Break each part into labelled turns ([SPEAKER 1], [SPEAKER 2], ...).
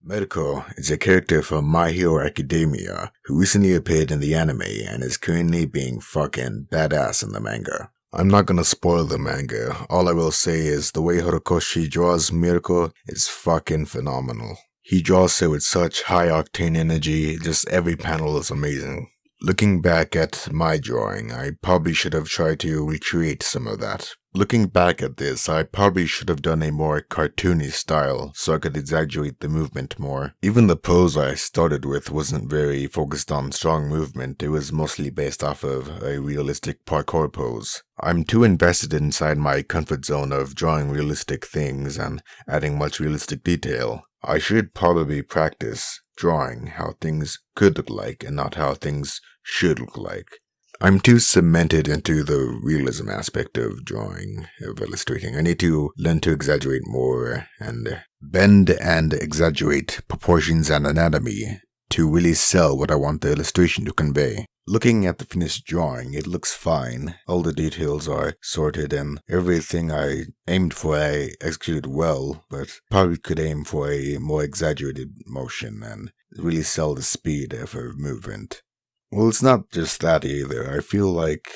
[SPEAKER 1] Miruko is a character from My Hero Academia who recently appeared in the anime and is currently being fucking badass in the manga. I'm not gonna spoil the manga, all I will say is the way Horikoshi draws Miruko is fucking phenomenal. He draws her with such high octane energy, just every panel is amazing. Looking back at my drawing, I probably should have tried to recreate some of that. Looking back at this, I probably should have done a more cartoony style so I could exaggerate the movement more. Even the pose I started with wasn't very focused on strong movement, it was mostly based off of a realistic parkour pose. I'm too invested inside my comfort zone of drawing realistic things and adding much realistic detail. I should probably practice drawing how things could look like and not how things should look like. I'm too cemented into the realism aspect of drawing, of illustrating. I need to learn to exaggerate more and bend and exaggerate proportions and anatomy to really sell what I want the illustration to convey. Looking at the finished drawing, it looks fine. All the details are sorted and everything I aimed for I executed well, but probably could aim for a more exaggerated motion and really sell the speed of her movement. Well, it's not just that either. I feel like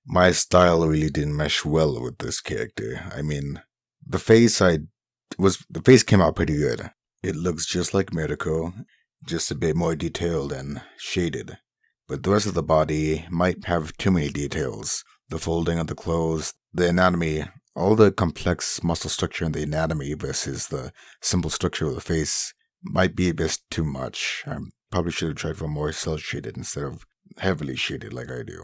[SPEAKER 1] my style really didn't mesh well with this character. I mean, the face came out pretty good. It looks just like Miruko, just a bit more detailed and shaded. But the rest of the body might have too many details. The folding of the clothes, the anatomy, all the complex muscle structure in the anatomy versus the simple structure of the face might be a bit too much. Probably should have tried for more cel-shaded instead of heavily shaded like I do.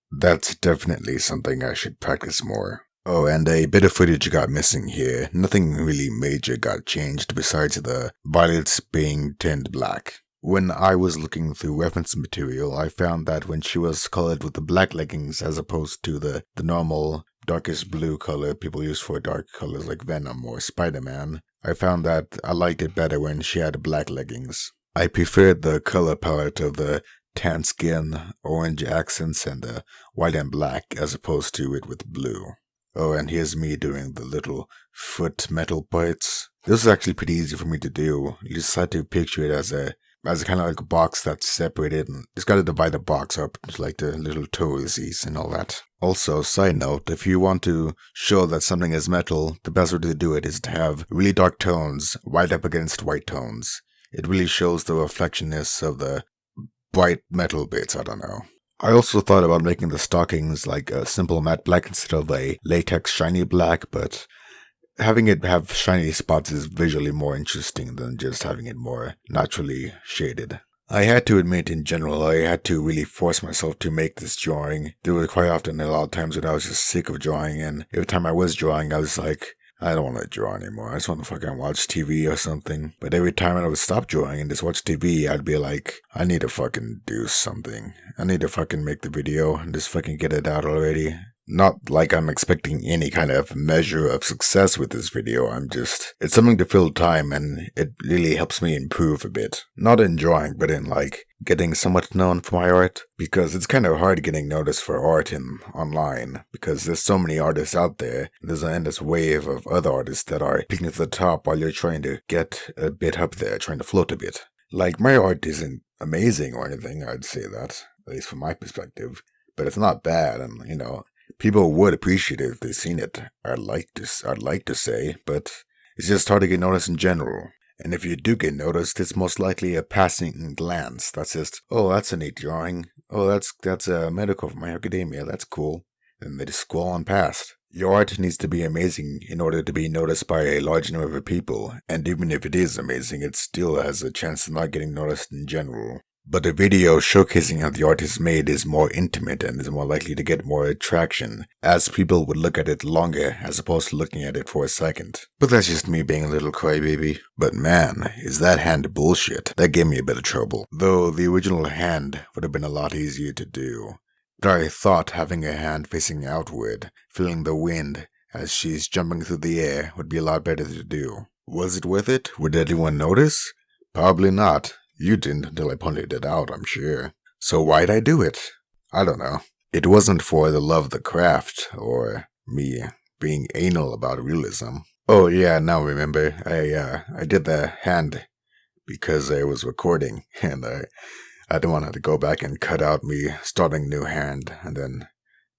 [SPEAKER 1] That's definitely something I should practice more. Oh, and a bit of footage got missing here. Nothing really major got changed besides the violets being turned black. When I was looking through reference material, I found that when she was colored with the black leggings as opposed to the normal darkest blue color people use for dark colors like Venom or Spider-Man, I found that I liked it better when she had black leggings. I preferred the color palette of the tan skin, orange accents, and the white and black as opposed to it with blue. Oh, and here's me doing the little foot metal parts. This is actually pretty easy for me to do. You just have to picture it as a kind of like a box that's separated, and just gotta divide the box up into like the little toesies and all that. Also, side note, if you want to show that something is metal, the best way to do it is to have really dark tones white up against white tones. It really shows the reflectionness of the bright metal bits, I don't know. I also thought about making the stockings like a simple matte black instead of a latex shiny black, but having it have shiny spots is visually more interesting than just having it more naturally shaded. I had to admit in general, I had to really force myself to make this drawing. There were quite often a lot of times when I was just sick of drawing, and every time I was drawing, I was like, I don't want to draw anymore. I just want to fucking watch TV or something. But every time I would stop drawing and just watch TV, I'd be like, I need to fucking do something. I need to fucking make the video and just fucking get it out already. Not like I'm expecting any kind of measure of success with this video, it's something to fill time and it really helps me improve a bit. Not in drawing, but in like getting somewhat known for my art, because it's kind of hard getting noticed for art online, because there's so many artists out there. There's an endless wave of other artists that are peaking to the top while you're trying to get a bit up there, trying to float a bit. Like, my art isn't amazing or anything, I'd say that, at least from my perspective, but it's not bad, and you know, people would appreciate it if they've seen it, I'd like to say, but it's just hard to get noticed in general. And if you do get noticed, it's most likely a passing glance. That's just, oh, that's a neat drawing. Oh, that's a Miruko from My Academia. That's cool. And they just scroll on past. Your art needs to be amazing in order to be noticed by a large number of people. And even if it is amazing, it still has a chance of not getting noticed in general. But a video showcasing how the art is made is more intimate and is more likely to get more attraction, as people would look at it longer as opposed to looking at it for a second. But that's just me being a little crybaby. But man, is that hand bullshit. That gave me a bit of trouble. Though the original hand would have been a lot easier to do. But I thought having a hand facing outward, feeling the wind as she's jumping through the air would be a lot better to do. Was it worth it? Would anyone notice? Probably not. You didn't until I pointed it out, I'm sure. So why'd I do it? I don't know. It wasn't for the love of the craft, or me being anal about realism. Oh yeah, now remember, I did the hand because I was recording and I didn't want to go back and cut out me starting a new hand and then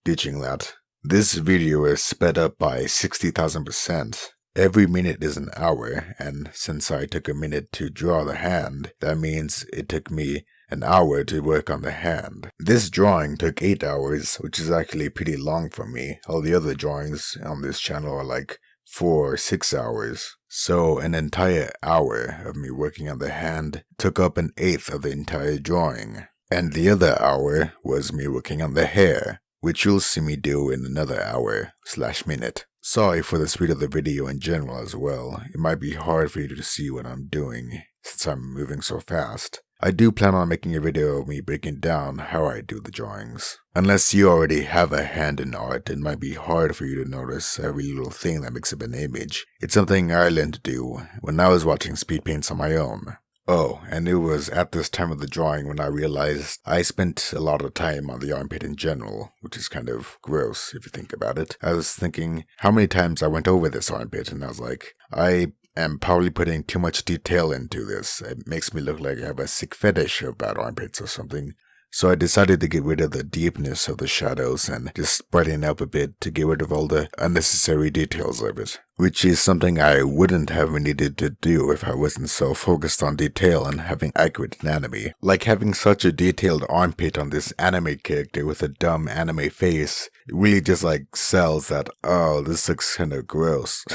[SPEAKER 1] ditching that. This video is sped up by 60,000%. Every minute is an hour, and since I took a minute to draw the hand, that means it took me an hour to work on the hand. This drawing took 8 hours, which is actually pretty long for me. All the other drawings on this channel are like 4 or 6 hours. So an entire hour of me working on the hand took up an eighth of the entire drawing. And the other hour was me working on the hair, which you'll see me do in another hour/minute. Sorry for the speed of the video in general as well. It might be hard for you to see what I'm doing, since I'm moving so fast. I do plan on making a video of me breaking down how I do the drawings. Unless you already have a hand in art, it might be hard for you to notice every little thing that makes up an image. It's something I learned to do when I was watching speed paints on my own. Oh, and it was at this time of the drawing when I realized I spent a lot of time on the armpit in general, which is kind of gross if you think about it. I was thinking how many times I went over this armpit, and I was like, I am probably putting too much detail into this. It makes me look like I have a sick fetish about armpits or something. So I decided to get rid of the deepness of the shadows and just brighten up a bit to get rid of all the unnecessary details of it. Which is something I wouldn't have needed to do if I wasn't so focused on detail and having accurate anatomy. Like having such a detailed armpit on this anime character with a dumb anime face, it really just like sells that, oh, this looks kind of gross.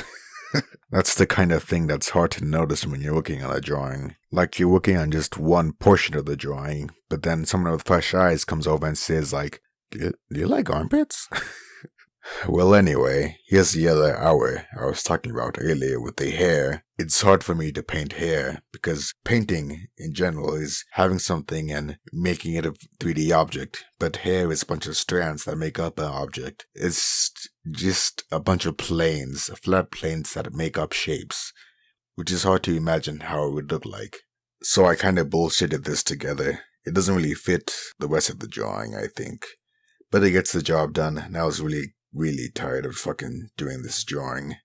[SPEAKER 1] That's the kind of thing that's hard to notice when you're working on a drawing. Like you're working on just one portion of the drawing, but then someone with fresh eyes comes over and says like, do you like armpits? Well, anyway, here's the other hour I was talking about earlier with the hair. It's hard for me to paint hair because painting in general is having something and making it a 3D object, but hair is a bunch of strands that make up an object. It's just a bunch of planes, flat planes that make up shapes, which is hard to imagine how it would look like. So I kind of bullshitted this together. It doesn't really fit the rest of the drawing, I think, but it gets the job done, and I was really tired of fucking doing this drawing.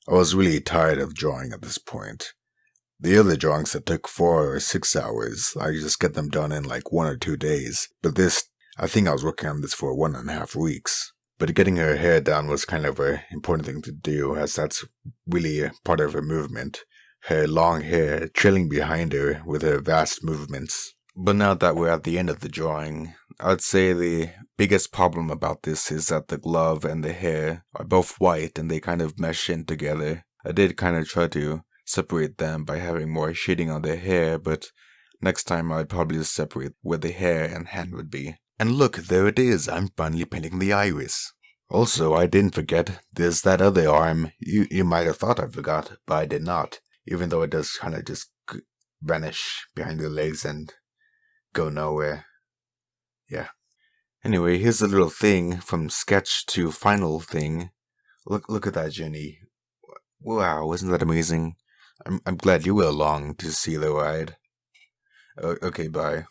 [SPEAKER 1] I was really tired of drawing at this point. The other drawings that took 4 or 6 hours, I just get them done in like 1 or 2 days. But this, I think I was working on this for 1.5 weeks. But getting her hair done was kind of an important thing to do, as that's really a part of her movement. Her long hair trailing behind her with her vast movements. But now that we're at the end of the drawing, I'd say the biggest problem about this is that the glove and the hair are both white and they kind of mesh in together. I did kind of try to separate them by having more shading on the hair, but next time I'd probably just separate where the hair and hand would be. And look, there it is, I'm finally painting the iris. Also, I didn't forget, there's that other arm. You might have thought I forgot, but I did not. Even though it does kind of just vanish behind the legs and go nowhere. Yeah. Anyway, here's a little thing from sketch to final thing. Look at that journey. Wow, isn't that amazing? I'm glad you were along to see the ride. Okay, bye.